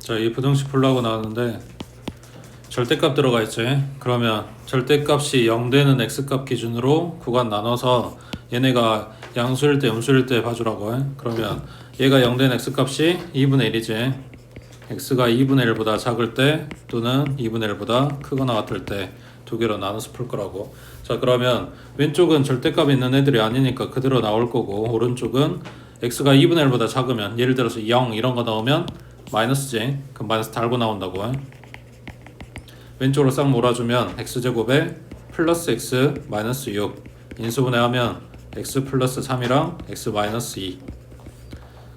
자, 이 부등식 풀라고 나왔는데 절대값 들어가 있지. 그러면 절대값이 0 되는 x값 기준으로 구간 나눠서 얘네가 양수일 때 음수일 때 봐주라고 해. 그러면 얘가 0 되는 x값이 2분의 1이지. x가 2분의 1보다 작을 때 또는 2분의 1보다 크거나 같을 때 두 개로 나눠서 풀 거라고. 자, 그러면 왼쪽은 절대값이 있는 애들이 아니니까 그대로 나올 거고, 오른쪽은 x가 2분의 1보다 작으면, 예를 들어서 0 이런 거 넣으면 마이너스지. 그럼 마이너스 달고 나온다고 해. 왼쪽으로 싹 몰아주면 x제곱에 플러스 x 마이너스 6 인수분해하면 x 플러스 3이랑 x 마이너스 2.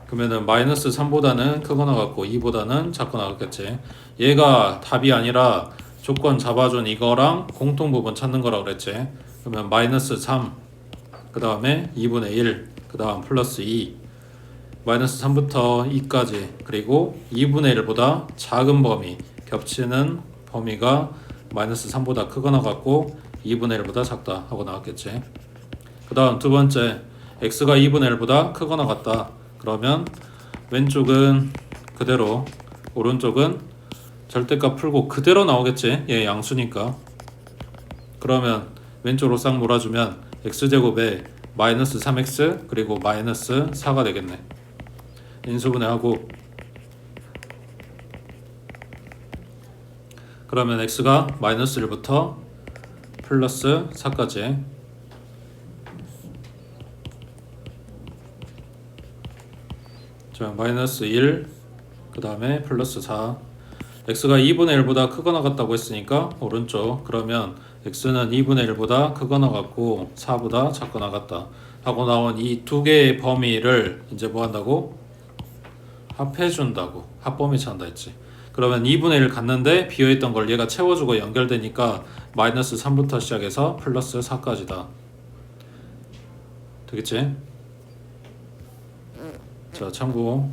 그러면은 마이너스 3보다는 크거나 같고 2보다는 작거나 같겠지. 얘가 답이 아니라 조건 잡아준 이거랑 공통부분 찾는 거라 그랬지. 그러면 마이너스 3, 그 다음에 2분의 1, 그 다음 플러스 2, 마이너스 3부터 2까지, 그리고 2분의 1보다 작은 범위, 겹치는 범위가 마이너스 3보다 크거나 같고 2분의 1보다 작다 하고 나왔겠지. 그 다음 두 번째, x가 2분의 1보다 크거나 같다. 그러면 왼쪽은 그대로, 오른쪽은 절대값 풀고 그대로 나오겠지. 얘 양수니까. 그러면 왼쪽으로 싹 몰아주면 x제곱에 마이너스 3x 그리고 마이너스 4가 되겠네. 인수분해하고 그러면 x가 마이너스 1부터 플러스 4까지, 자 마이너스 1, 그 다음에 플러스 4. x가 2분의 1보다 크거나 같다고 했으니까 오른쪽, 그러면 x는 2분의 1보다 크거나 같고 4보다 작거나 같다 하고 나온 이 두 개의 범위를 이제 뭐 한다고? 합해준다고. 합범위 찾는다 했지. 그러면 2분의 1 갔는데 비어있던 걸 얘가 채워주고 연결되니까 마이너스 3부터 시작해서 플러스 4까지다. 되겠지? 자, 참고.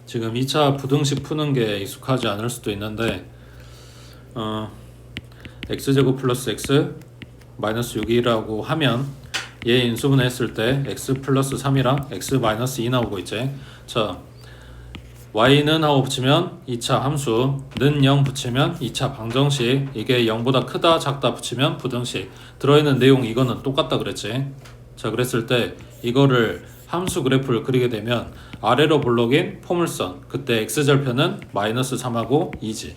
지금 2차 부등식 푸는 게 익숙하지 않을 수도 있는데 x제곱 플러스 x 마이너스 6이라고 하면 얘 인수분해 했을 때 x 플러스 3이랑 x 마이너스 2 나오고 있지. 자, y는 하고 붙이면 2차 함수는 0 붙이면 2차 방정식, 이게 0보다 크다 작다 붙이면 부등식. 들어있는 내용 이거는 똑같다 그랬지. 자, 그랬을 때 이거를 함수 그래프를 그리게 되면 아래로 볼록인 포물선, 그때 x절편은 마이너스 3하고 2지.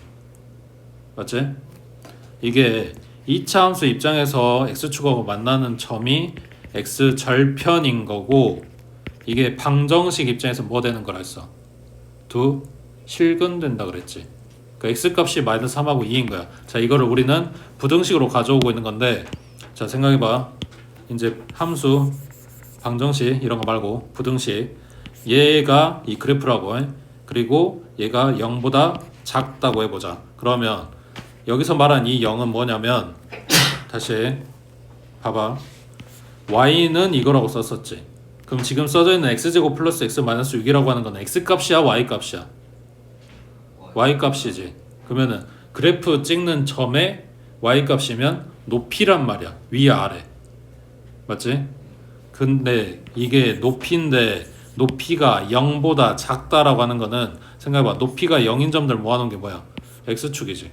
맞지? 이게 2차 함수 입장에서 x축하고 만나는 점이 x절편인 거고, 이게 방정식 입장에서 뭐 되는 거라 했어? 두 실근된다 그랬지. 그 x값이 마이너스 3하고 2인 거야. 자, 이거를 우리는 부등식으로 가져오고 있는 건데, 자 생각해봐. 이제 함수 방정식 이런 거 말고 부등식, 얘가 이 그래프라고 해. 그리고 얘가 0보다 작다고 해보자. 그러면 여기서 말한 이 0은 뭐냐면, 다시 봐봐. y는 이거라고 썼었지. 그럼 지금 써져 있는 x제곱 플러스 x 마이너스 6이라고 하는 건 x값이야 y값이야? y값이지. 그러면은 그래프 찍는 점의 y값이면 높이란 말이야. 위아 아래. 맞지? 근데 이게 높이인데 높이가 0보다 작다라고 하는 거는, 생각해봐. 높이가 0인 점들 모아놓은 게 뭐야? x축이지.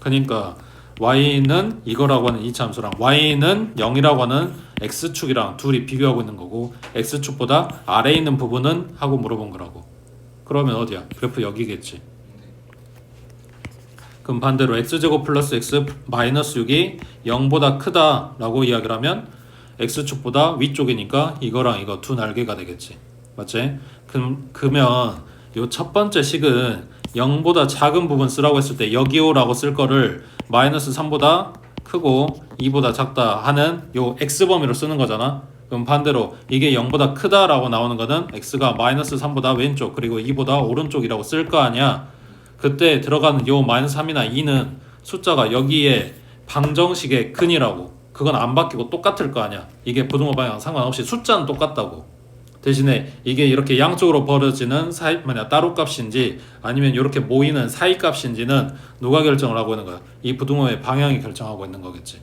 그러니까 y는 이거라고 하는 2차 함수랑 y는 0이라고 하는 x축이랑 둘이 비교하고 있는 거고, x축보다 아래에 있는 부분은 하고 물어본 거라고. 그러면 어디야? 그래프 여기겠지. 그럼 반대로 x제곱 플러스 x 마이너스 6이 0보다 크다라고 이야기를 하면 x축보다 위쪽이니까 이거랑 이거 두 날개가 되겠지. 맞지? 그러면 요 첫 번째 식은 0보다 작은 부분 쓰라고 했을 때 여기요라고 쓸 거를 마이너스 3보다 크고 2보다 작다 하는 요 x범위로 쓰는 거잖아. 그럼 반대로 이게 0보다 크다라고 나오는 거는 x가 마이너스 3보다 왼쪽 그리고 2보다 오른쪽이라고 쓸 거 아니야. 그때 들어가는 요 마이너스 3이나 2는 숫자가 여기에 방정식의 근이라고. 그건 안 바뀌고 똑같을 거 아니야. 이게 부등호 방향 상관없이 숫자는 똑같다고. 대신에 이게 이렇게 양쪽으로 벌어지는 사이, 만약 따로 값인지 아니면 이렇게 모이는 사이 값인지는 누가 결정을 하고 있는 거야? 이 부등호의 방향이 결정하고 있는 거겠지.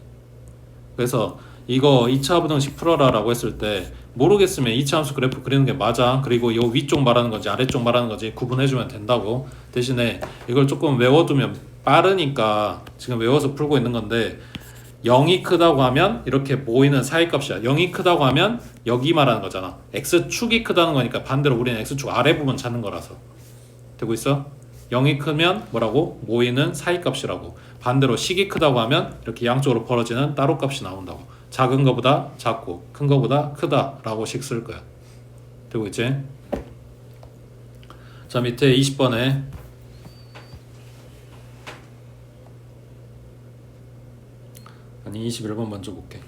그래서 이거 2차 부등식 풀어라 라고 했을 때 모르겠으면 이차함수 그래프 그리는 게 맞아. 그리고 요 위쪽 말하는 건지 아래쪽 말하는 건지 구분해주면 된다고. 대신에 이걸 조금 외워두면 빠르니까 지금 외워서 풀고 있는 건데 0이 크다고 하면 이렇게 모이는 사이값이야. 0이 크다고 하면 여기 말하는 거잖아. x축이 크다는 거니까 반대로 우리는 x축 아래 부분 찾는 거라서. 되고 있어? 0이 크면 뭐라고? 모이는 사이값이라고. 반대로 식이 크다고 하면 이렇게 양쪽으로 벌어지는 따로값이 나온다고. 작은 거보다 작고 큰 거보다 크다 라고 식 쓸 거야. 되고 있지? 자, 밑에 20번에 아니 21번 먼저 볼게.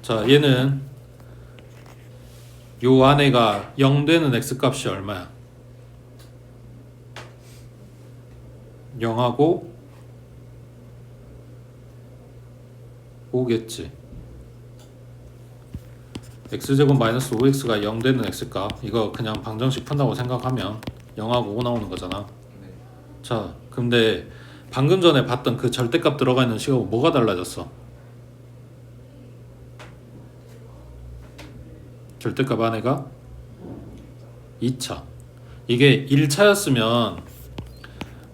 자, 얘는 요 안에가 0 되는 x값이 얼마야? 0하고 5겠지. x제곱 마이너스 5x가 0 되는 x값, 이거 그냥 방정식 푼다고 생각하면 0하고 5 나오는 거잖아. 네. 자, 근데 방금 전에 봤던 그 절대값 들어가 있는 식하고 뭐가 달라졌어? 절대값 안에가 2차. 이게 1차였으면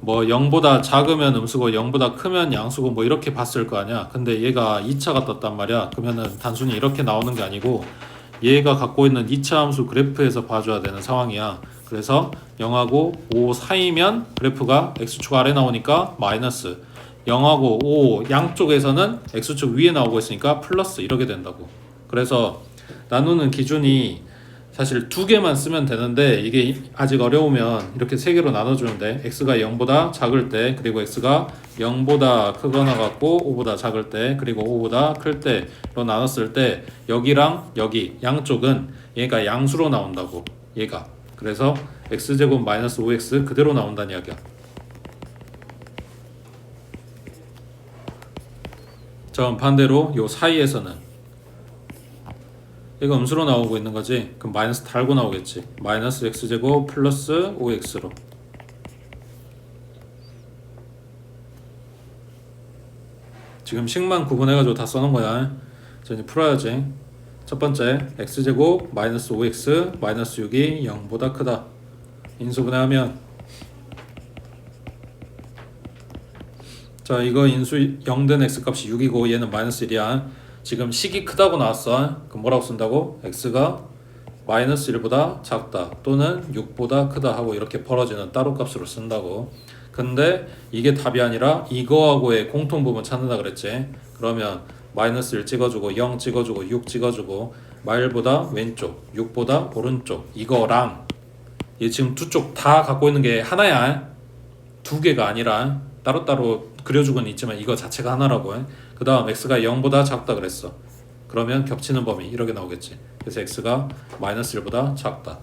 뭐 0보다 작으면 음수고 0보다 크면 양수고 뭐 이렇게 봤을 거 아니야. 근데 얘가 2차가 떴단 말이야. 그러면은 단순히 이렇게 나오는 게 아니고 얘가 갖고 있는 2차 함수 그래프에서 봐줘야 되는 상황이야. 그래서 0하고 5 사이면 그래프가 x축 아래 나오니까 마이너스, 0하고 5 양쪽에서는 x축 위에 나오고 있으니까 플러스 이렇게 된다고. 그래서 나누는 기준이 사실 두 개만 쓰면 되는데 이게 아직 어려우면 이렇게 세 개로 나눠주면 돼. x가 0보다 작을 때, 그리고 x가 0보다 크거나 같고 5보다 작을 때, 그리고 5보다 클 때로 나눴을 때 여기랑 여기 양쪽은 얘가 양수로 나온다고. 얘가. 그래서 x제곱 마이너스 5x 그대로 나온다는 이야기야. 자, 반대로 요 사이에서는 이거 음수로 나오고 있는 거지. 그럼 마이너스 달고 나오겠지. 마이너스 x제곱 플러스 5x로. 지금 식만 구분해가지고 다 써놓은 거야. 자, 이제 풀어야지. 첫 번째, x제곱 마이너스 5x 마이너스 6이 0보다 크다. 인수분해하면, 자, 이거 인수 0 된 x값이 6이고 얘는 마이너스 1이야. 지금 식이 크다고 나왔어. 그럼 뭐라고 쓴다고? x가 마이너스 1보다 작다 또는 6보다 크다 하고 이렇게 벌어지는 따로값으로 쓴다고. 근데 이게 답이 아니라 이거하고의 공통부분 찾는다 그랬지. 그러면 마이너스 1 찍어주고 0 찍어주고 6 찍어주고 마일보다 왼쪽 6보다 오른쪽 이거랑 얘 지금 두 쪽 다 갖고 있는 게 하나야. 두 개가 아니라 따로따로 그려주고는 있지만 이거 자체가 하나라고 해. 그 다음 x가 0보다 작다 그랬어. 그러면 겹치는 범위 이렇게 나오겠지. 그래서 x가 마이너스 1보다 작다.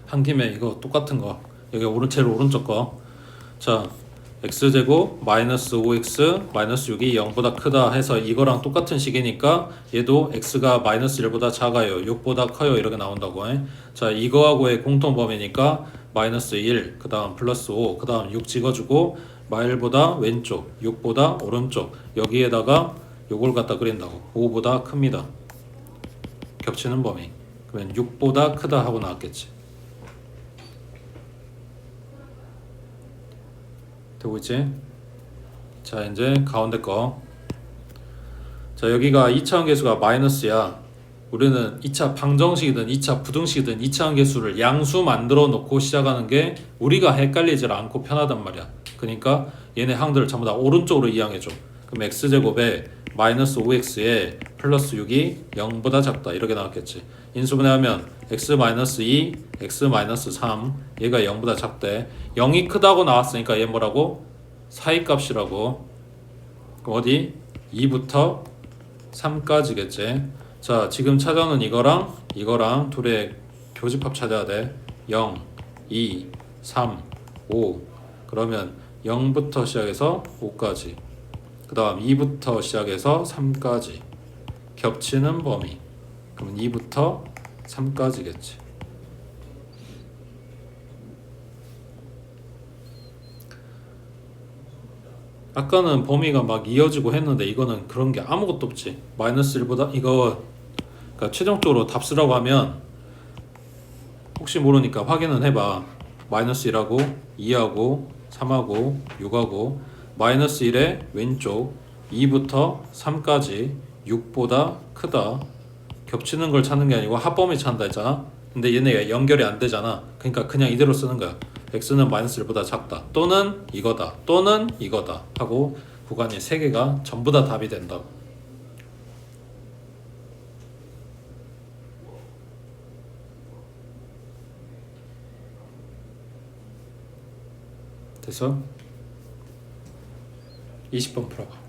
한 김에 이거 똑같은 거 여기 제일 오른쪽 거. 자, x제곱 마이너스 5x 마이너스 6이 0보다 크다 해서 이거랑 똑같은 식이니까 얘도 x가 마이너스 1보다 작아요 6보다 커요 이렇게 나온다고 해. 자, 이거하고의 공통범위니까 마이너스 1, 그 다음 플러스 5, 그 다음 6 찍어주고 마일보다 왼쪽, 6보다 오른쪽 여기에다가 요걸 갖다 그린다고. 5보다 큽니다. 겹치는 범위. 그러면 6보다 크다 하고 나왔겠지. 되고 있지? 자, 이제 가운데 거. 자, 여기가 2차원 계수가 마이너스야. 우리는 2차 방정식이든 2차 부등식이든 2차원 계수를 양수 만들어 놓고 시작하는 게 우리가 헷갈리질 않고 편하단 말이야. 그러니까 얘네 항들을 전부 다 오른쪽으로 이항해줘. 그럼 x제곱에 마이너스 5x에 플러스 6이 0보다 작다 이렇게 나왔겠지. 인수분해하면 x 마이너스 2, x 마이너스 3 얘가 0보다 작대. 0이 크다고 나왔으니까 얘 뭐라고? 사이값이라고. 그럼 어디? 2부터 3까지겠지. 자, 지금 찾아오는 이거랑 둘의 교집합 찾아야 돼. 0, 2, 3, 5. 그러면 0부터 시작해서 5까지. 그 다음 2부터 시작해서 3까지. 겹치는 범위. 그러면 2부터 3까지겠지. 아까는 범위가 막 이어지고 했는데 이거는 그런 게 아무것도 없지. 마이너스 1보다 이거 그러니까 최종적으로 답 쓰라고 하면 혹시 모르니까 확인은 해봐. 마이너스 1하고 2하고 3하고 6하고 마이너스 1의 왼쪽 2부터 3까지 6보다 크다. 겹치는 걸 찾는 게 아니고 합범위 찾는다 했잖아. 근데 얘네가 연결이 안 되잖아. 그러니까 그냥 이대로 쓰는 거야. x는 마이너스 1보다 작다. 또는 이거다. 또는 이거다. 하고 구간이 3개가 전부 다 답이 된다. 됐어? 20번 풀어봐.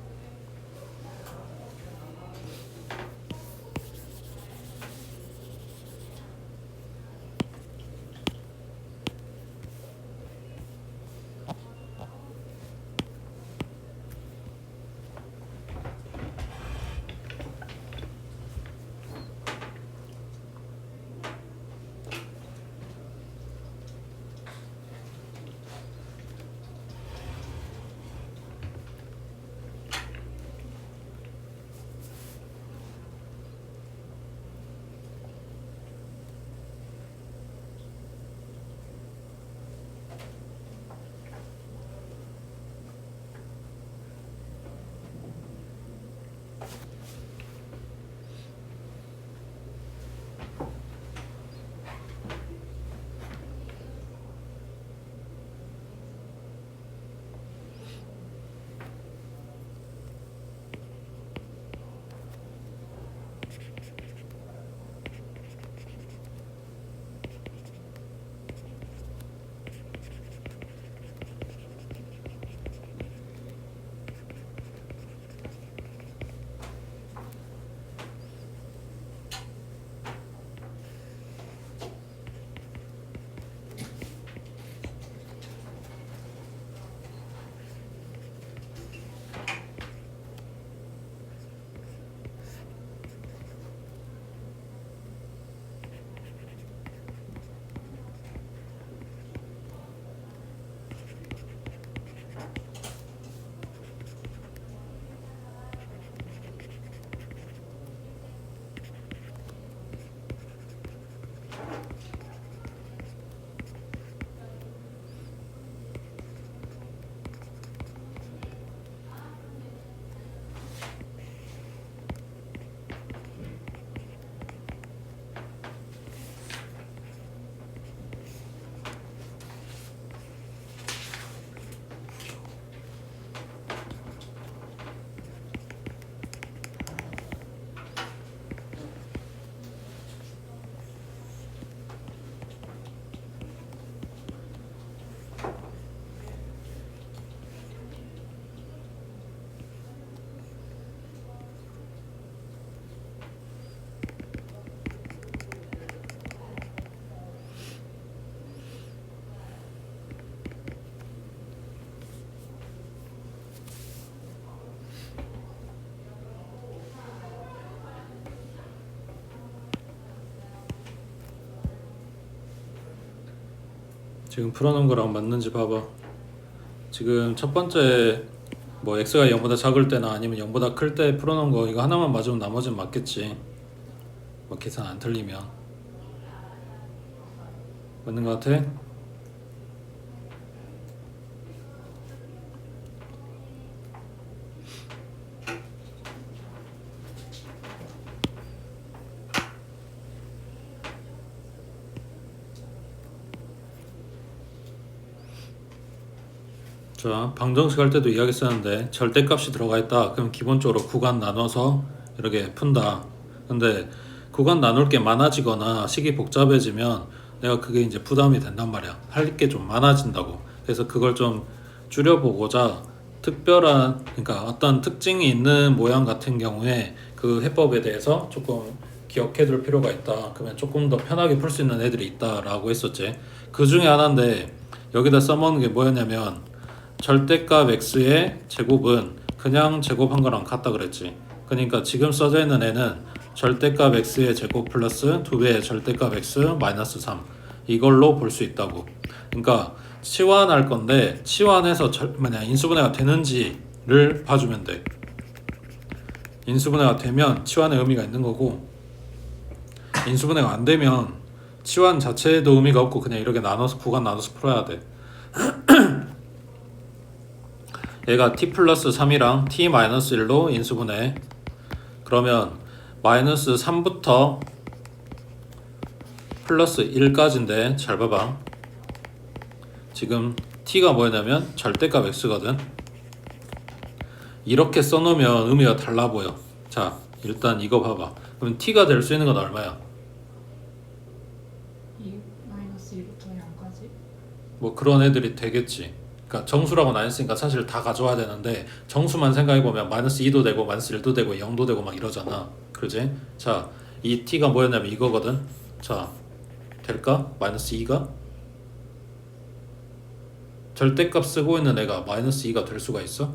지금 풀어놓은 거랑 맞는지 봐봐. 지금 첫 번째 뭐 x가 0보다 작을 때나 아니면 0보다 클 때 풀어놓은 거 이거 하나만 맞으면 나머지는 맞겠지. 뭐 계산 안 틀리면. 맞는 거 같아? 자, 방정식 할 때도 이야기 쓰는데 절대값이 들어가 있다. 그럼 기본적으로 구간 나눠서 이렇게 푼다. 근데 구간 나눌 게 많아지거나 식이 복잡해지면 내가 그게 이제 부담이 된단 말이야. 할 게 좀 많아진다고. 그래서 그걸 좀 줄여보고자 특별한, 그러니까 어떤 특징이 있는 모양 같은 경우에 그 해법에 대해서 조금 기억해둘 필요가 있다. 그러면 조금 더 편하게 풀 수 있는 애들이 있다라고 했었지. 그 중에 하나인데 여기다 써먹는 게 뭐였냐면 절대값 x의 제곱은 그냥 제곱한 거랑 같다 그랬지. 그러니까 지금 써져 있는 애는 절대값 x의 제곱 플러스 2배의 절대값 x 마이너스 3 이걸로 볼 수 있다고. 그러니까 치환할 건데 치환해서 인수분해가 되는지 범위를 봐주면 돼. 인수분해가 되면 치환의 의미가 있는 거고, 인수분해가 안 되면 치환 자체에도 의미가 없고 그냥 이렇게 나눠서 구간 나눠서 풀어야 돼. 얘가 t 플러스 3이랑 t 마이너스 1로 인수분해. 그러면 마이너스 3부터 플러스 1까지인데 잘 봐봐. 지금 t가 뭐냐면 절대값 x거든. 이렇게 써놓으면 의미가 달라 보여. 자, 일단 이거 봐봐. 그럼 t가 될 수 있는 건 얼마야? 2 마이너스 2부터 0까지? 뭐 그런 애들이 되겠지. 그러니까 정수라고 나뉘었으니까 사실 다 가져와야 되는데 정수만 생각해보면 마이너스 2도 되고 마이너스 1도 되고 0도 되고 막 이러잖아. 그러지? 자, 이 t가 뭐였냐면 이거거든. 자, 될까? 마이너스 2가? 절대값 쓰고 있는 애가 마이너스 2가 될 수가 있어?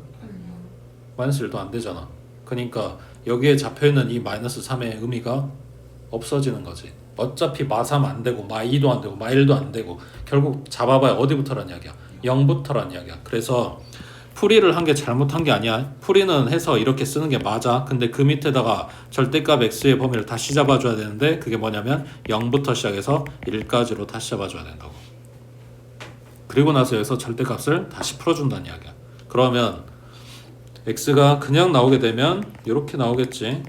마이너스 1도 안 되잖아. 그러니까 여기에 잡혀있는 이 마이너스 3의 의미가 없어지는 거지. 어차피 마3 안 되고 마2도 안 되고 마1도 안 되고 결국 잡아봐야 어디부터란 이야기야? 0부터란 이야기야. 그래서 풀이를 한 게 잘못한 게 아니야. 풀이는 해서 이렇게 쓰는 게 맞아. 근데 그 밑에다가 절대값 x의 범위를 다시 잡아줘야 되는데 그게 뭐냐면 0부터 시작해서 1까지로 다시 잡아줘야 된다고. 그리고 나서 여기서 절대값을 다시 풀어준다는 이야기야. 그러면 x가 그냥 나오게 되면 이렇게 나오겠지.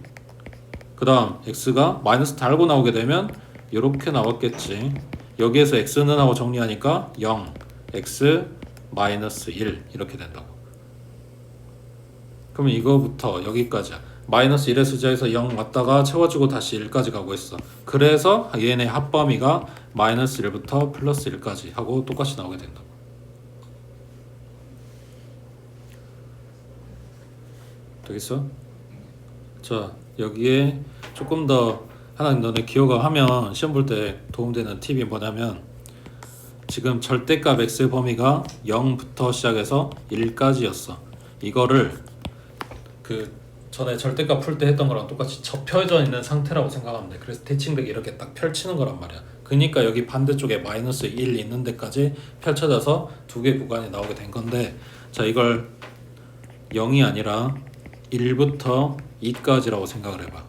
그 다음 x가 마이너스 달고 나오게 되면 이렇게 나왔겠지. 여기에서 x는 하고 정리하니까 0, x, 마이너스 1 이렇게 된다고. 그러면 이거부터 여기까지야. 마이너스 1에 시작해서 0 왔다가 채워지고 다시 1까지 가고 있어. 그래서 얘네 합범위가 마이너스 1부터 플러스 1까지 하고 똑같이 나오게 된다고. 되겠어? 자, 여기에 조금 더 하나 너네 기억하면 시험 볼 때 도움되는 팁이 뭐냐면 지금 절대값 x의 범위가 0부터 시작해서 1까지였어. 이거를 그 전에 절대값 풀 때 했던 거랑 똑같이 접혀져 있는 상태라고 생각하면 돼. 그래서 대칭되게 이렇게 딱 펼치는 거란 말이야. 그러니까 여기 반대쪽에 마이너스 1 있는 데까지 펼쳐져서 두 개 구간이 나오게 된 건데, 자, 이걸 0이 아니라 1부터 2까지라고 생각을 해봐.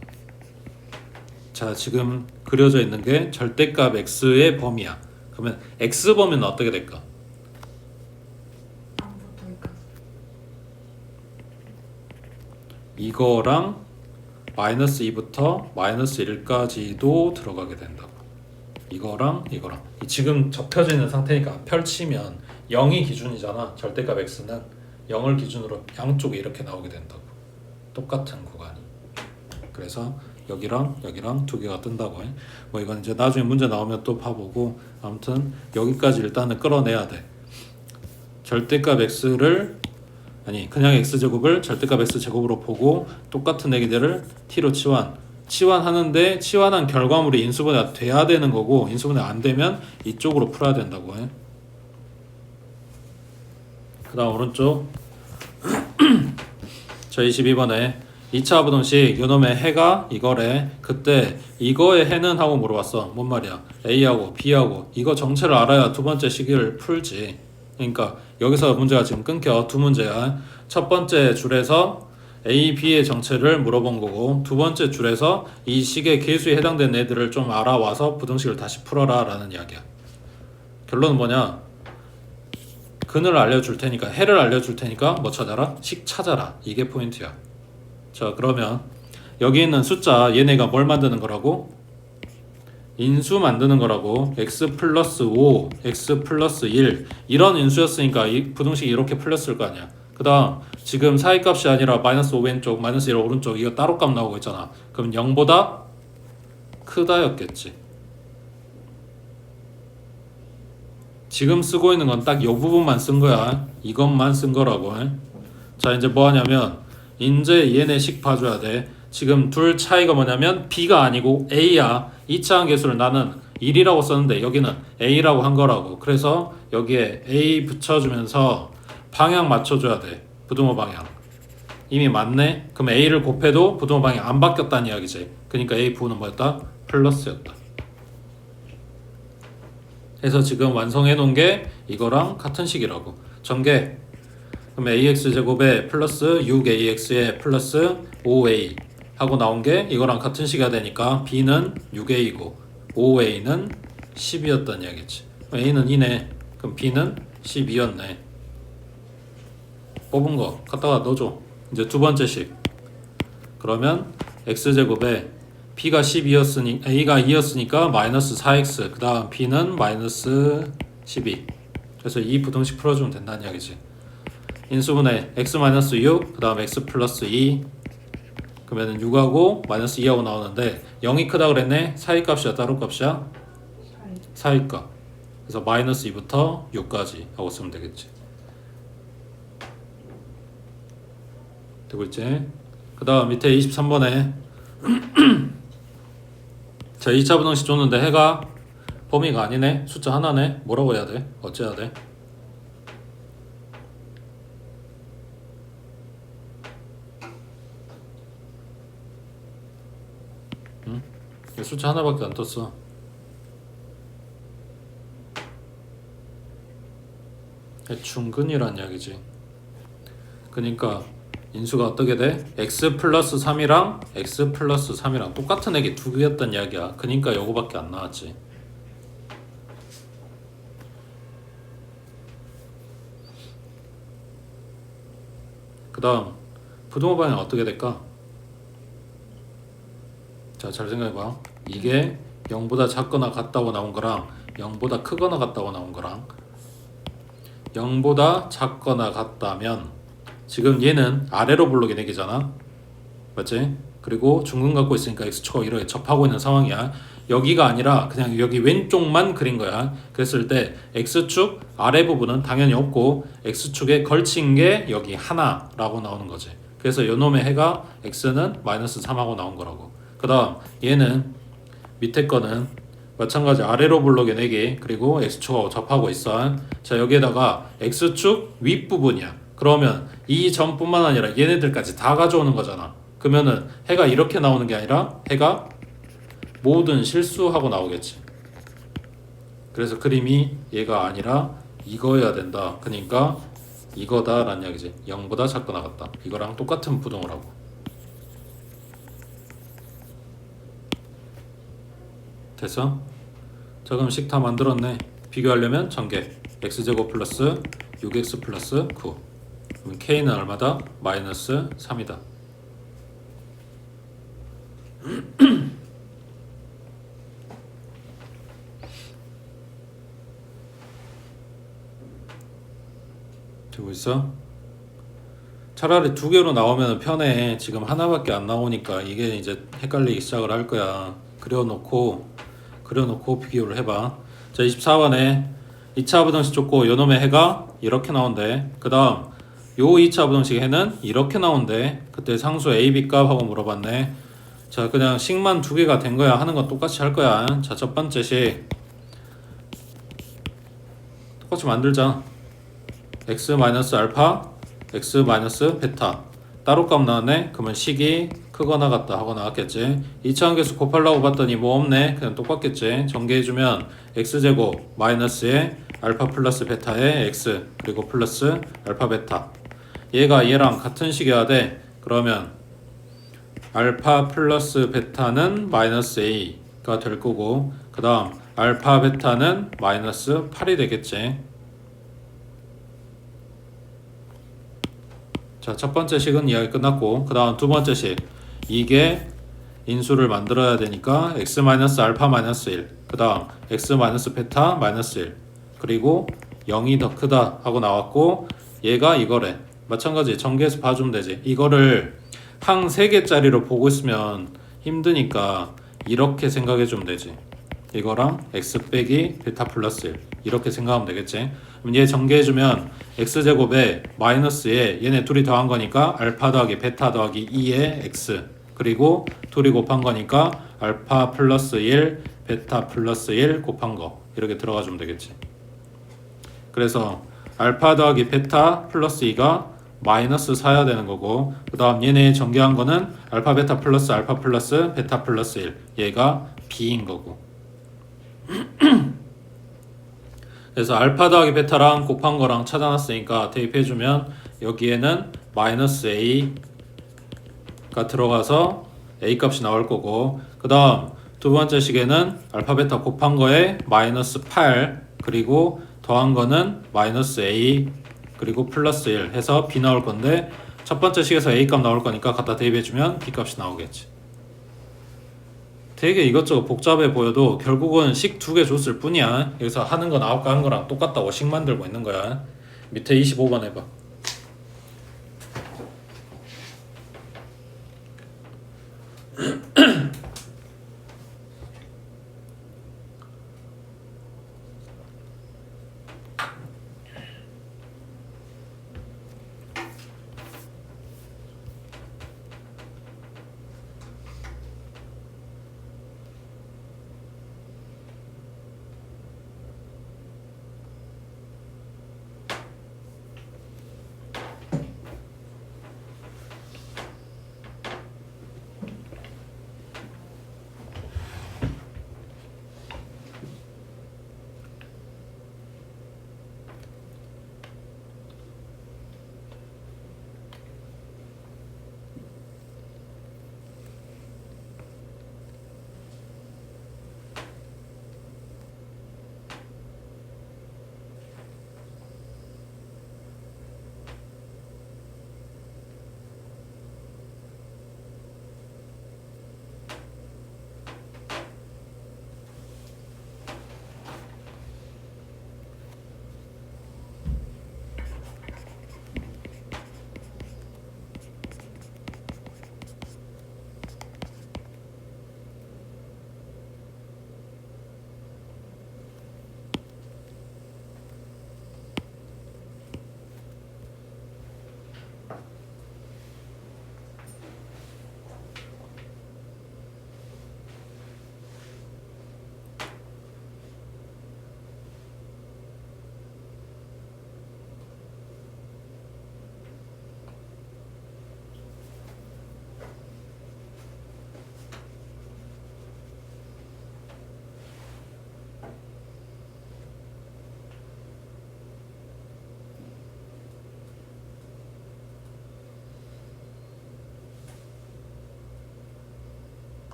자, 지금 그려져 있는 게 절대값 x의 범위야. 그러면 x 범위는 어떻게 될까? 0부터 2까지. 이거랑 마이너스 2부터 마이너스 1까지도 들어가게 된다고. 이거랑 이거랑 지금 접혀져 있는 상태니까 펼치면 0이 기준이잖아. 절대값 x는 0을 기준으로 양쪽에 이렇게 나오게 된다고. 똑같은 구간이. 그래서 여기랑 여기랑 두 개가 뜬다고 해. 뭐 이건 이제 나중에 문제 나오면 또 봐보고, 아무튼 여기까지 일단은 끌어내야 돼. 절대값 x를 아니 그냥 x제곱을 절대값 x제곱으로 보고 똑같은 얘기들을 t로 치환하는데 치환한 결과물이 인수분해가 돼야 되는 거고, 인수분해 안 되면 이쪽으로 풀어야 된다고 해. 그 다음 오른쪽 저 22번에 2차 부등식 요놈의 해가 이거래. 그때 이거의 해는 하고 물어봤어. 뭔 말이야? A하고 B하고 이거 정체를 알아야 두 번째 식을 풀지. 그러니까 여기서 문제가 지금 끊겨. 두 문제야. 첫 번째 줄에서 A, B의 정체를 물어본 거고, 두 번째 줄에서 이 식의 계수에 해당되는 애들을 좀 알아와서 부등식을 다시 풀어라 라는 이야기야. 결론은 뭐냐? 근을 알려줄 테니까, 해를 알려줄 테니까 뭐 찾아라? 식 찾아라. 이게 포인트야. 자, 그러면 여기 있는 숫자 얘네가 뭘 만드는 거라고? 인수 만드는 거라고. x 플러스 5, x 플러스 1 이런 인수였으니까 이 부등식이 이렇게 풀렸을 거 아니야. 그 다음 지금 사이값이 아니라 마이너스 5 왼쪽 마이너스 1 오른쪽 이거 따로 값 나오고 있잖아. 그럼 0보다 크다 였겠지. 지금 쓰고 있는 건 딱 이 부분만 쓴 거야. 이것만 쓴 거라고. 자, 이제 뭐 하냐면 이제 얘네 식 봐줘야 돼. 지금 둘 차이가 뭐냐면 B가 아니고 A야. 2차 함계수를 나는 1이라고 썼는데 여기는 A라고 한 거라고. 그래서 여기에 A 붙여주면서 방향 맞춰줘야 돼. 부등호 방향. 이미 맞네? 그럼 A를 곱해도 부등호 방향 안 바뀌었다는 이야기지. 그러니까 A 부호는 뭐였다? 플러스였다. 그래서 지금 완성해 놓은 게 이거랑 같은 식이라고. 전개 그럼 ax제곱에 플러스 6ax에 플러스 5a 하고 나온 게 이거랑 같은 식이 되니까 b는 6a고 5a는 10이었단 이야기지. a는 2네. 그럼 b는 12였네. 뽑은 거 갖다가 넣어줘. 이제 두 번째 식. 그러면 x제곱에 b가 12였으니 a가 2였으니까 마이너스 4x 그 다음 b는 마이너스 12. 그래서 이 부등식 풀어주면 된다는 이야기지. 인수분해 x-6 그 다음 x 플러스 2 그러면 6하고 마이너스 2하고 나오는데 0이 크다 그랬네. 사이 값이야 따로 값이야? 사이 값. 그래서 마이너스 2부터 6까지 하고 쓰면 되겠지. 되고 있지? 그 다음 밑에 23번에 자 2차 부등식 줬는데 해가 범위가 아니네. 숫자 하나네. 뭐라고 해야 돼? 어째야 돼? 응? 숫자 하나밖에 안 떴어. 중근이란 이야기지. 그러니까 인수가 어떻게 돼? x 플러스 3이랑 x 플러스 3이랑 똑같은 액이 두 개였단 이야기야. 그러니까 요거밖에 안 나왔지. 그 다음 부등호 방향 어떻게 될까? 자, 잘 생각해봐. 이게 0보다 작거나 같다고 나온 거랑 0보다 크거나 같다고 나온 거랑 0보다 작거나 같다면 지금 얘는 아래로 블록이 4개잖아. 맞지? 그리고 중근 갖고 있으니까 x축하고 이렇게 접하고 있는 상황이야. 여기가 아니라 그냥 여기 왼쪽만 그린 거야. 그랬을 때 x축 아래 부분은 당연히 없고 x축에 걸친 게 여기 하나라고 나오는 거지. 그래서 요놈의 해가 x는 마이너스 3하고 나온 거라고. 그 다음 얘는 밑에 거는 마찬가지 아래로 블록에 4개 그리고 x축하고 접하고 있어. 자 여기에다가 x축 윗부분이야. 그러면 이 점뿐만 아니라 얘네들까지 다 가져오는 거잖아. 그러면은 해가 이렇게 나오는 게 아니라 해가 모든 실수하고 나오겠지. 그래서 그림이 얘가 아니라 이거여야 된다. 그러니까 이거다 라는 이야기지. 0보다 작거나 같다. 이거랑 똑같은 부등호라고. 됐어? 자 그럼 식 다 만들었네. 비교하려면 전개 x제곱 플러스 6x 플러스 9 그럼 k는 얼마다? 마이너스 3이다. 되고 있어? 차라리 두 개로 나오면 편해. 지금 하나밖에 안 나오니까 이게 이제 헷갈리기 시작을 할 거야. 그려놓고 비교를 해봐. 자 24번에 2차 부등식 줬고 요놈의 해가 이렇게 나온대. 그 다음 요 2차 부등식 해는 이렇게 나온대. 그때 상수 a, b 값하고 물어봤네. 자 그냥 식만 두 개가 된 거야. 하는 건 똑같이 할 거야. 자 첫 번째 식 똑같이 만들자. x 마이너스 알파 x 마이너스 베타 따로 값 나왔네. 그러면 식이 크거나 같다 하고 나왔겠지. 2차 함계수 곱하려고 봤더니 뭐 없네. 그냥 똑같겠지. 전개해주면 x제곱 마이너스에 알파 플러스 베타에 x 그리고 플러스 알파 베타 얘가 얘랑 같은 식이어야 돼. 그러면 알파 플러스 베타는 마이너스 a가 될 거고 그 다음 알파 베타는 마이너스 8이 되겠지. 자, 첫 번째 식은 이야기 끝났고 그 다음 두 번째 식 이게 인수를 만들어야 되니까 x 마이너스 알파 마이너스 1 그 다음 x 마이너스 베타 마이너스 1 그리고 0이 더 크다 하고 나왔고 얘가 이거래. 마찬가지 전개해서 봐주면 되지. 이거를 항 3개짜리로 보고 있으면 힘드니까 이렇게 생각해주면 되지. 이거랑 x 빼기 베타 플러스 1 이렇게 생각하면 되겠지. 그럼 얘 전개해주면 x제곱에 마이너스에 얘네 둘이 더한 거니까 알파 더하기 베타 더하기 2의 x 그리고 둘이 곱한 거니까 알파 플러스 1 베타 플러스 1 곱한 거 이렇게 들어가주면 되겠지. 그래서 알파 더하기 베타 플러스 2가 마이너스 4야 되는 거고 그 다음 얘네 전개한 거는 알파 베타 플러스 알파 플러스 베타 플러스 1 얘가 b인 거고 그래서 알파 더하기 베타랑 곱한 거랑 찾아놨으니까 대입해주면 여기에는 마이너스 a가 들어가서 a 값이 나올 거고, 그 다음 두 번째 식에는 알파 베타 곱한 거에 마이너스 8 그리고 더한 거는 마이너스 a 그리고 플러스 1 해서 b 나올 건데, 첫 번째 식에서 a 값 나올 거니까 갖다 대입해주면 b 값이 나오겠지. 되게 이것저것 복잡해 보여도 결국은 식 두 개 줬을 뿐이야. 여기서 하는 건 아까 한 거랑 똑같다고 식 만들고 있는 거야. 밑에 25번 해봐.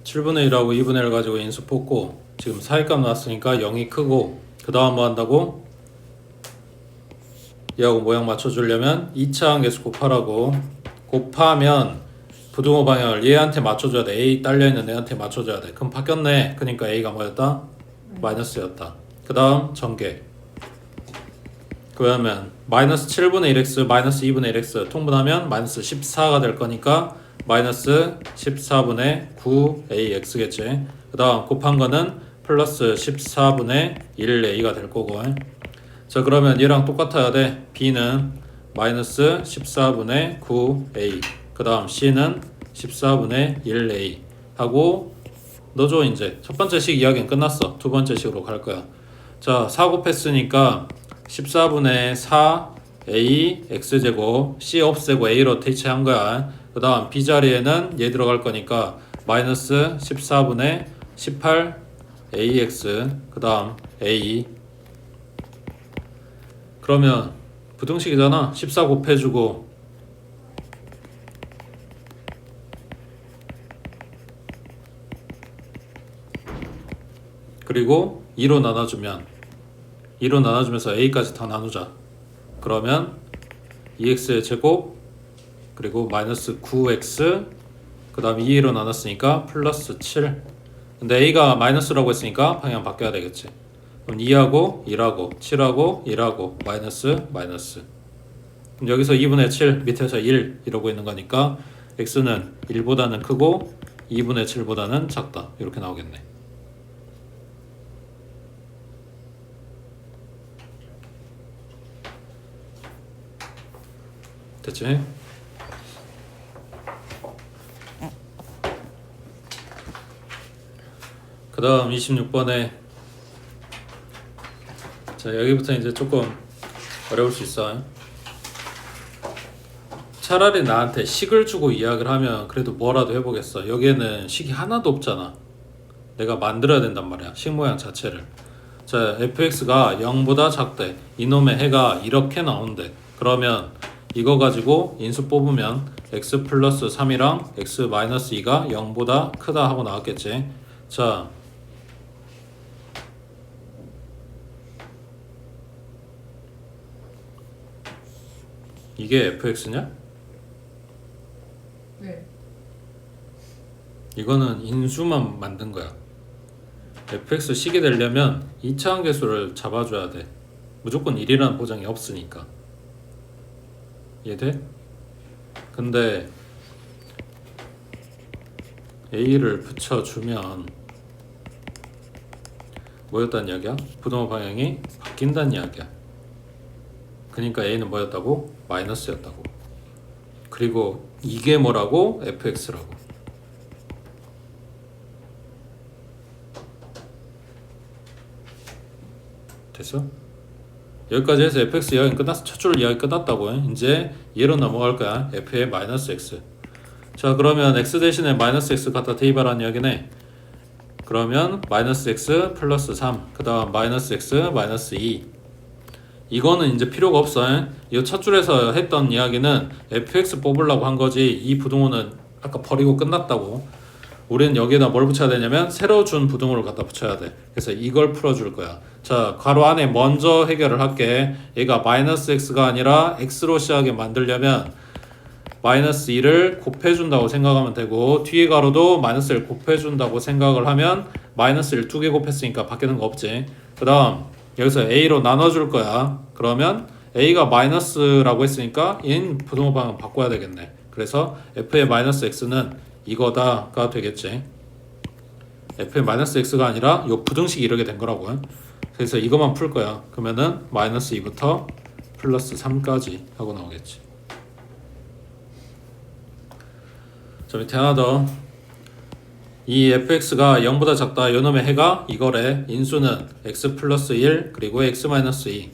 칠 7분의 1하고 2분의 1 가지고 인수 뽑고, 지금 사이값 나왔으니까 0이 크고, 그 다음 뭐 한다고? 얘하고 모양 맞춰주려면 2차 함계수 곱하라고. 곱하면 부등호 방향을 얘한테 맞춰줘야 돼. A 딸려있는 애한테 맞춰줘야 돼. 그럼 바뀌었네. 그러니까 A가 뭐였다? 마이너스였다. 그 다음 전개. 그러면 마이너스 7분의 1x 마이너스 2분의 1x 통분하면 마이너스 14가 될 거니까 마이너스 14분의 9ax겠지. 그 다음 곱한 거는 플러스 14분의 1a가 될 거고. 자, 그러면 얘랑 똑같아야 돼. b는 마이너스 14분의 9a, 그 다음 c는 14분의 1a 하고 넣어줘. 이제 첫 번째 식 이야기는 끝났어. 두 번째 식으로 갈 거야. 자, 4 곱했으니까 14분의 4a x제곱, c 없애고 a로 대체한 거야. 그 다음 b자리에는 얘 들어갈 거니까 마이너스 14분의 18ax, 그 다음 a. 그러면 부등식이잖아. 14 곱해주고 그리고 2로 나눠주면서 a까지 다 나누자. 그러면 2x의 제곱 그리고 마이너스 9x, 그 다음 2로 나눴으니까 플러스 7. 근데 a가 마이너스라고 했으니까 방향 바뀌어야 되겠지. 그럼 2하고 1하고 7하고 1하고 마이너스 마이너스. 그럼 여기서 2분의 7 밑에서 1 이러고 있는 거니까 x는 1보다는 크고 2분의 7보다는 작다. 이렇게 나오겠네. 됐지? 다음 26번에 자 여기부터 이제 조금 어려울 수 있어. 차라리 나한테 식을 주고 이야기를 하면 그래도 뭐라도 해보겠어. 여기에는 식이 하나도 없잖아. 내가 만들어야 된단 말이야, 식 모양 자체를. 자 fx가 0보다 작대. 이놈의 해가 이렇게 나온대. 그러면 이거 가지고 인수 뽑으면 x 플러스 3이랑 x 마이너스 2가 0보다 크다 하고 나왔겠지. 자 이게 fx냐? 네. 이거는 인수만 만든 거야. fx 식이 되려면 2차원 계수를 잡아줘야 돼. 무조건 1이라는 보장이 없으니까. 이해돼? 근데 a를 붙여주면 뭐였단 이야기야? 부동호 방향이 바뀐다는 이야기야. 그러니까 a는 뭐였다고? 마이너스였다고. 그리고 이게 뭐라고? fx라고. 됐어? 여기까지 해서 fx 이야기 끝났어. 첫 줄 이야기 끝났다고. 이제 얘로 넘어갈 거야. f의 마이너스 x. 자 그러면 x 대신에 마이너스 x 갖다 대입하라는 이야기네. 그러면 마이너스 x 플러스 3, 그 다음 마이너스 x 마이너스 2. 이거는 이제 필요가 없어. 이 첫 줄에서 했던 이야기는 fx 뽑으려고 한 거지. 이 부등호는 아까 버리고 끝났다고. 우리는 여기에다 뭘 붙여야 되냐면 새로 준 부등호를 갖다 붙여야 돼. 그래서 이걸 풀어줄 거야. 자 괄호 안에 먼저 해결을 할게. 얘가 마이너스 x가 아니라 x로 시작하게 만들려면 마이너스 2를 곱해준다고 생각하면 되고, 뒤에 가로도 마이너스 1 곱해준다고 생각을 하면 마이너스 1 두 개 곱했으니까 바뀌는 거 없지. 그 다음 여기서 a로 나눠줄 거야. 그러면 a가 마이너스라고 했으니까 인 부등호 방향 바꿔야 되겠네. 그래서 f의 마이너스 x는 이거다가 되겠지. f의 마이너스 x가 아니라 요 부등식이 이렇게 된 거라고. 그래서 이것만 풀 거야. 그러면은 마이너스 2부터 플러스 3까지 하고 나오겠지. 저 밑에 하나 더. 이 fx가 0보다 작다. 요놈의 해가 이거래. 인수는 x 플러스 1 그리고 x 마이너스 2.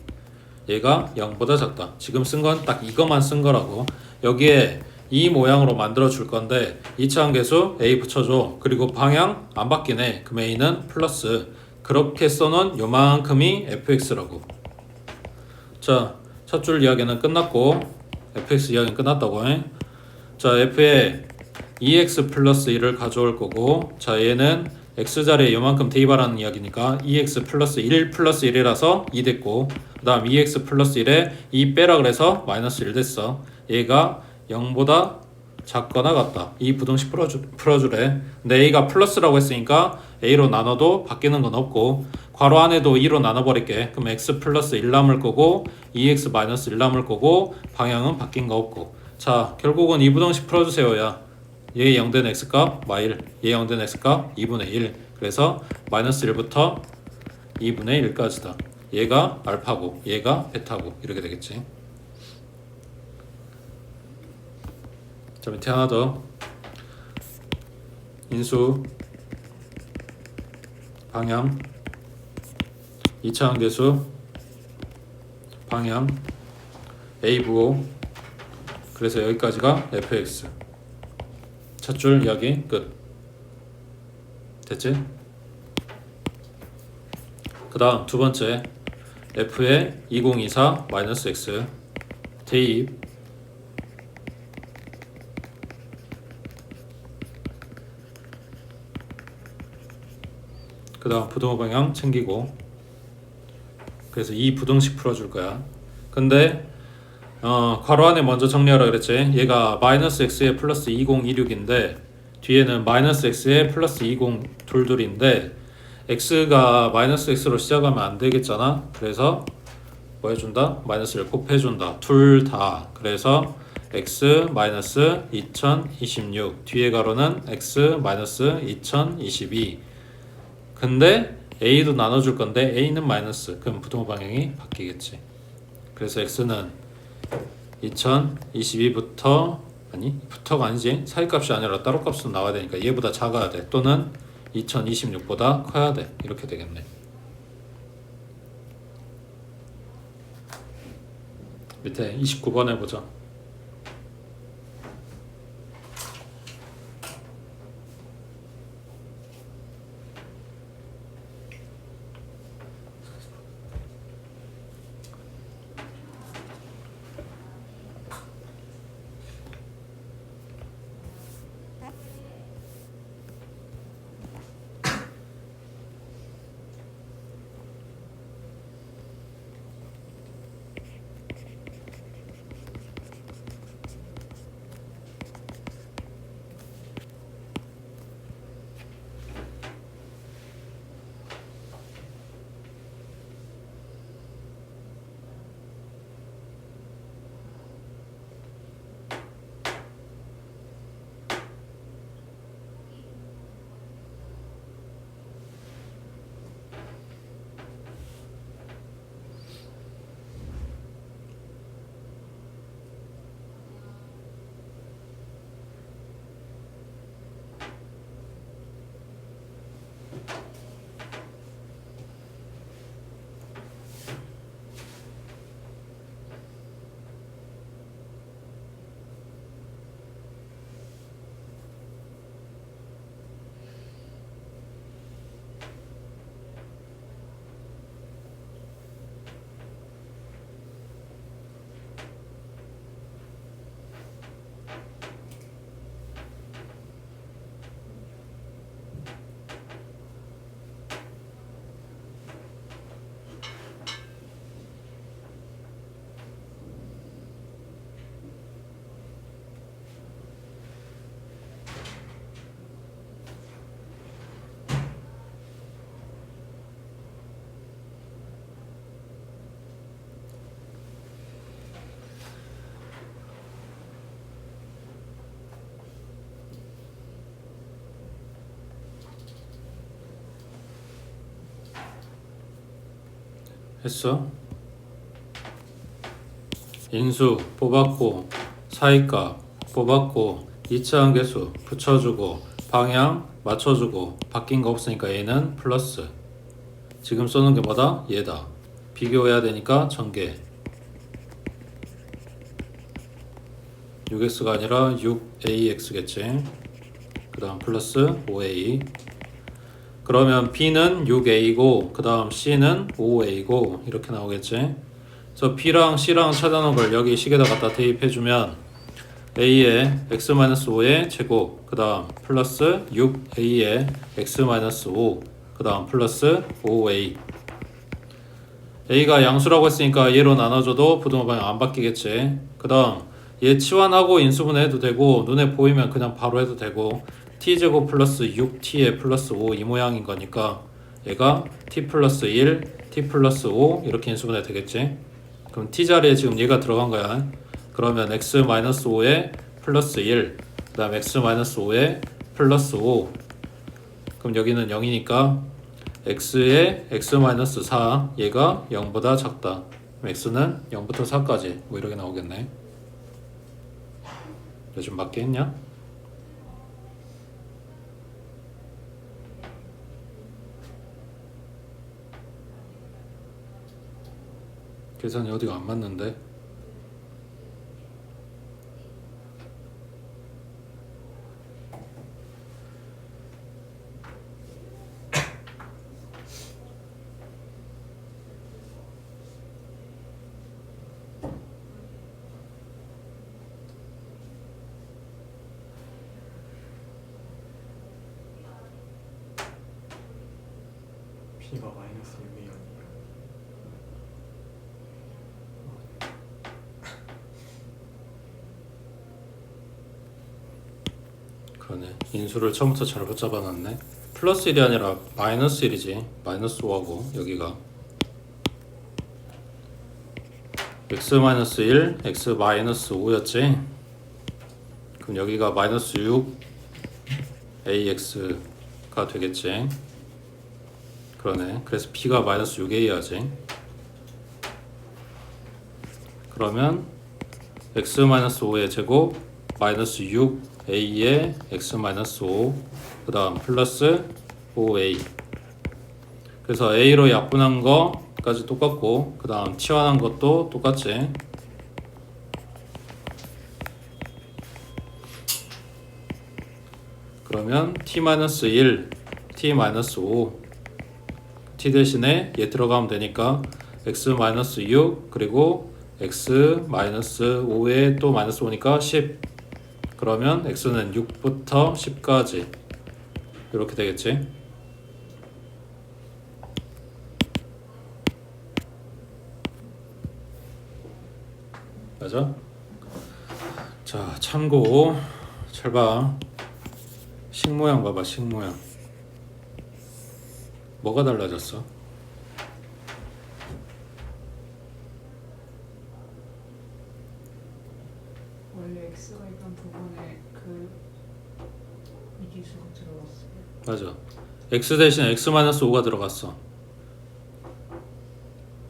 얘가 0보다 작다. 지금 쓴 건 딱 이것만 쓴 거라고. 여기에 이 모양으로 만들어 줄 건데 2차원 계수 a 붙여줘. 그리고 방향 안 바뀌네. 그럼 a는 플러스. 그렇게 써놓은 요만큼이 fx라고. 자, 첫 줄 이야기는 끝났고 fx 이야기는 끝났다고. 자, f에 2x 플러스 1을 가져올 거고, 자 얘는 x자리에 요만큼 대입하라는 이야기니까 2x 플러스 1 플러스 1이라서 2 됐고, 그 다음 2x 플러스 1에 2 빼라 그래서 마이너스 1 됐어. 얘가 0보다 작거나 같다. 이 부등식 풀어주래. 근데 a가 플러스라고 했으니까 a로 나눠도 바뀌는 건 없고, 괄호 안에도 2로 나눠버릴게. 그럼 x 플러스 1 남을 거고 2x 마이너스 1 남을 거고, 방향은 바뀐 거 없고. 자 결국은 이 부등식 풀어주세요. 야 얘 0된 x값 마일, 얘 0된 x값 2분의 1. 그래서 마이너스 1부터 2분의 1까지다. 얘가 알파고 얘가 베타고 이렇게 되겠지. 자 밑에 하나 더. 인수 방향 2차원 계수 방향 a 부호. 그래서 여기까지가 fx. 첫 줄 이야기 끝. 됐지? 그 다음 두 번째 f의 2024 마이너스 x 대입. 그 다음 부등호 방향 챙기고. 그래서 이 부등식 풀어줄 거야. 근데 괄호 안에 먼저 정리하라 그랬지. 얘가 마이너스 x에 플러스 2026인데 뒤에는 마이너스 x에 플러스 2022인데 x가 마이너스 x로 시작하면 안 되겠잖아. 그래서 뭐 해준다? 마이너스를 곱해준다. 둘 다. 그래서 x 마이너스 2026 뒤에 가로는 x 마이너스 2022. 근데 a도 나눠줄 건데 a는 마이너스. 그럼 부등호 방향이 바뀌겠지. 그래서 x는 2022부터 아니 부터가 아니지, 사이값이 아니라 따로 값으로 나와야 되니까 얘보다 작아야 돼. 또는 2026보다 커야 돼. 이렇게 되겠네. 밑에 29번 해보자. 했어? 인수 뽑았고 사이값 뽑았고 이차한 개수 붙여주고 방향 맞춰주고 바뀐 거 없으니까 A는 플러스. 지금 쏘는 게 뭐다? 얘다. 비교해야 되니까 전개. 6x가 아니라 6ax겠지. 그 다음 플러스 5a. 그러면 B는 6a고 그 다음 C는 5a고 이렇게 나오겠지. 그래서 B랑 C랑 찾아놓은 걸 여기 식에다 갖다 대입해주면 A의 x-5의 제곱 그 다음 플러스 6a의 x-5 그 다음 플러스 5a. A가 양수라고 했으니까 얘로 나눠줘도 부등호 방향 안 바뀌겠지. 그 다음 얘 치환하고 인수분해 해도 되고 눈에 보이면 그냥 바로 해도 되고 t제곱 플러스 6t에 플러스 5 이 모양인 거니까 얘가 t 플러스 1, t 플러스 5 이렇게 인수분해 되겠지. 그럼 t 자리에 지금 얘가 들어간 거야. 그러면 x-5에 플러스 1, 그 다음 x-5에 플러스 5. 그럼 여기는 0이니까 x에 x-4 얘가 0보다 작다. 그럼 x는 0부터 4까지 뭐 이렇게 나오겠네. 요즘 맞게 했냐? 계산이 어디가 안 맞는데? B가 마이너스 6이 아니에요. 그러네. 인수를 처음부터 잘못 잡아놨네. 플러스 1이 아니라 마이너스 1이지. 마이너스 5하고 여기가 x-1, x-5였지. 그럼 여기가 마이너스 6 ax가 되겠지. 그러네. 그래서 b가 마이너스 6a야지. 그러면 x-5의 제곱 마이너스 6a의 x-5 그 다음 플러스 OA. 그래서 A로 약분한 거까지 똑같고 그 다음 T1한 것도 똑같지. 그러면 T-1, T-5 T 대신에 얘 들어가면 되니까 X-6 그리고 X-5에 또 마이너스 5니까 10. 그러면 X는 6부터 10까지 이렇게 되겠지. 맞아? 자, 참고 잘 봐. 식 모양 봐봐. 식 모양 뭐가 달라졌어? 원래 x가 있던 부분에 그 미지수가 들어갔어요. 맞아. X 대신 X-5가 들어갔어.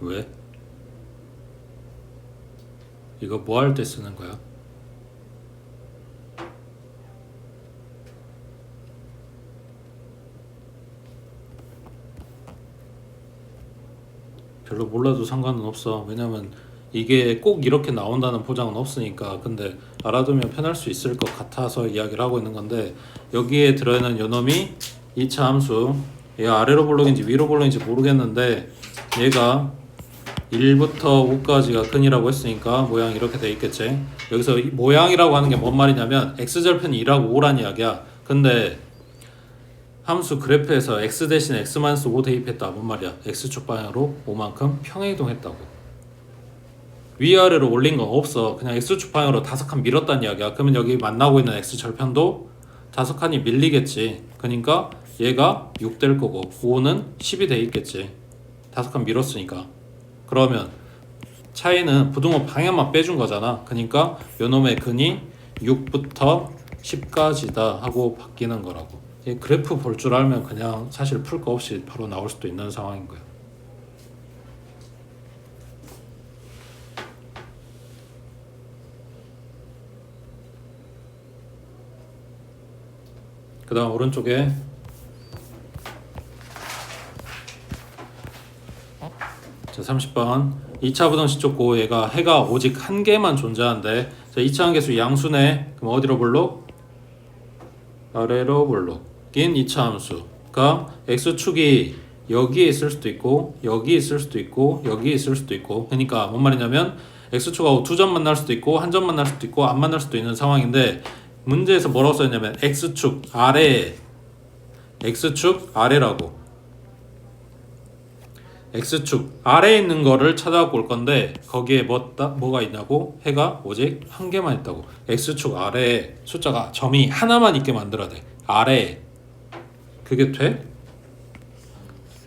왜? 이거 뭐 할 때 쓰는 거야? 별로 몰라도 상관은 없어. 왜냐면 이게 꼭 이렇게 나온다는 보장은 없으니까. 근데 알아두면 편할 수 있을 것 같아서 이야기를 하고 있는 건데, 여기에 들어있는 요놈이 2차 함수, 얘가 아래로 볼록인지 위로 볼록인지 모르겠는데 얘가 1부터 5까지가 근이라고 했으니까 모양이 이렇게 돼 있겠지. 여기서 이 모양이라고 하는 게 뭔 말이냐면 x절편이 2라고 5란 이야기야. 근데 함수 그래프에서 x 대신 x-5 대입했다. 뭔 말이야? x축 방향으로 5만큼 평행이동했다고. 위아래로 올린 건 없어. 그냥 x축 방향으로 5칸 밀었다는 이야기야. 그러면 여기 만나고 있는 x절편도 5칸이 밀리겠지. 그러니까 얘가 6 될 거고 5는 10이 돼 있겠지. 5칸 밀었으니까. 그러면 차이는 부등호 방향만 빼준 거잖아. 그러니까 요놈의 근이 6부터 10까지다 하고 바뀌는 거라고. 이 그래프 볼 줄 알면 그냥 사실 풀 거 없이 바로 나올 수도 있는 상황인 거야. 그 다음 오른쪽에 자 30번 2차 부등식 줬고 얘가 해가 오직 한 개만 존재한대. 자 2차 함계수 양수네. 그럼 어디로 볼록? 아래로 볼록인 2차 함수가 x축이 여기에 있을 수도 있고 여기 있을 수도 있고 여기 있을 수도 있고. 그러니까 뭔 말이냐면 x축하고 두 점 만날 수도 있고 한 점 만날 수도 있고 안 만날 수도 있는 상황인데, 문제에서 뭐라고 써있냐면 x축 아래, x축 아래라고. x축 아래에 있는 거를 찾아갖고 올 건데 거기에 뭐가 있냐고? 해가 오직 한 개만 있다고. x축 아래에 숫자가 점이 하나만 있게 만들어야 돼. 아래에. 그게 돼?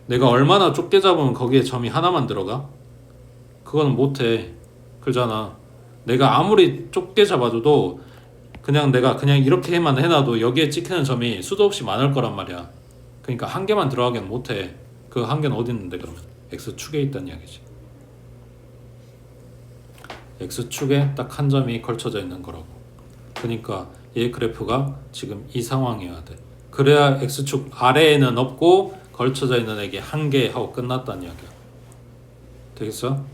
내가 얼마나 좁게 잡으면 거기에 점이 하나만 들어가? 그건 못해. 그러잖아. 내가 아무리 좁게 잡아줘도 그냥 내가 그냥 이렇게만 해놔도 여기에 찍히는 점이 수도 없이 많을 거란 말이야. 그러니까 한 개만 들어가긴 못해. 그 한 개는 어디 있는데 그러면? x축에 있다는 이야기지. x축에 딱 한 점이 걸쳐져 있는 거라고. 그러니까 얘 그래프가 지금 이 상황이어야 돼. 그래야 x축 아래에는 없고 걸쳐져 있는 애게 한 개 하고 끝났다는 이야기야. 되겠어?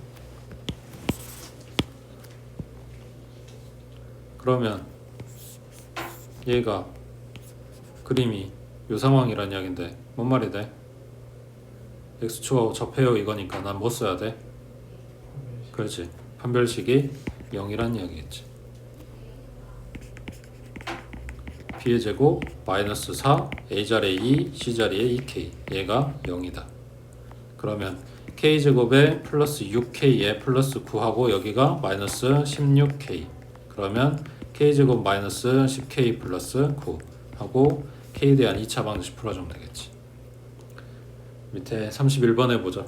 그러면 얘가 그림이 이 상황이란 이야기인데 뭔 말이 돼? x축하고 접해요 이거니까 난 뭐 써야 돼? 그렇지. 판별식이 0이란 이야기겠지. b의 제곱 마이너스 4 a자리에 2 c자리에 2k 얘가 0이다. 그러면 k제곱에 플러스 6k에 플러스 9하고 여기가 마이너스 16k. 그러면 k제곱 마이너스 10k 플러스 9 하고 k에 대한 2차 방정식 풀어주면 되겠지. 밑에 31번에 보자.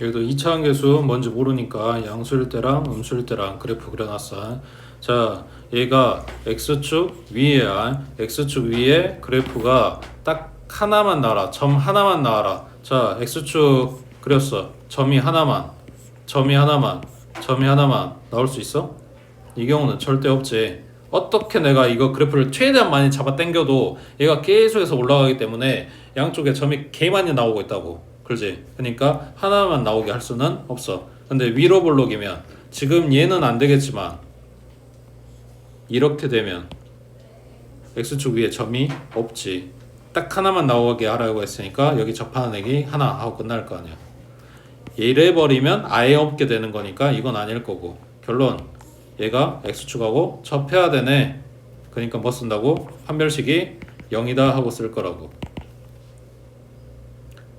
여기도 2차원 계수 뭔지 모르니까 양수일 때랑 음수일 때랑 그래프 그려놨어. 자, 얘가 x축 위에야. x축 위에 그래프가 딱 하나만 나와라. 점 하나만 나와라. 자, x축 그렸어. 점이 하나만 나올 수 있어? 이 경우는 절대 없지. 어떻게 내가 이거 그래프를 최대한 많이 잡아 당겨도 얘가 계속해서 올라가기 때문에 양쪽에 점이 개 많이 나오고 있다고. 그렇지? 그러니까 하나만 나오게 할 수는 없어. 근데 위로 볼록이면 지금 얘는 안 되겠지만 이렇게 되면 x축 위에 점이 없지. 딱 하나만 나오게 하라고 했으니까 여기 접하는 액이 하나 하고 끝날 거 아니야. 이래 버리면 아예 없게 되는 거니까 이건 아닐 거고. 결론, 얘가 x축하고 접해야 되네. 그러니까 뭐 쓴다고? 판별식이 0이다 하고 쓸 거라고.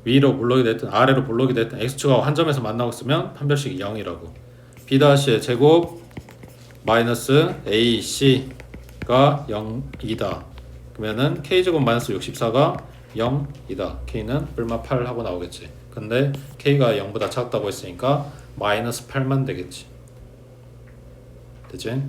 위로 볼록이 됐든 아래로 볼록이 됐든 x축하고 한 점에서 만나고 있으면 판별식이 0이라고. b'의 제곱 마이너스 ac가 0이다. 그러면은 k제곱 마이너스 64가 0이다. k는 얼마 8 하고 나오겠지. 근데 k가 0보다 작다고 했으니까 마이너스 8만 되겠지. 됐지?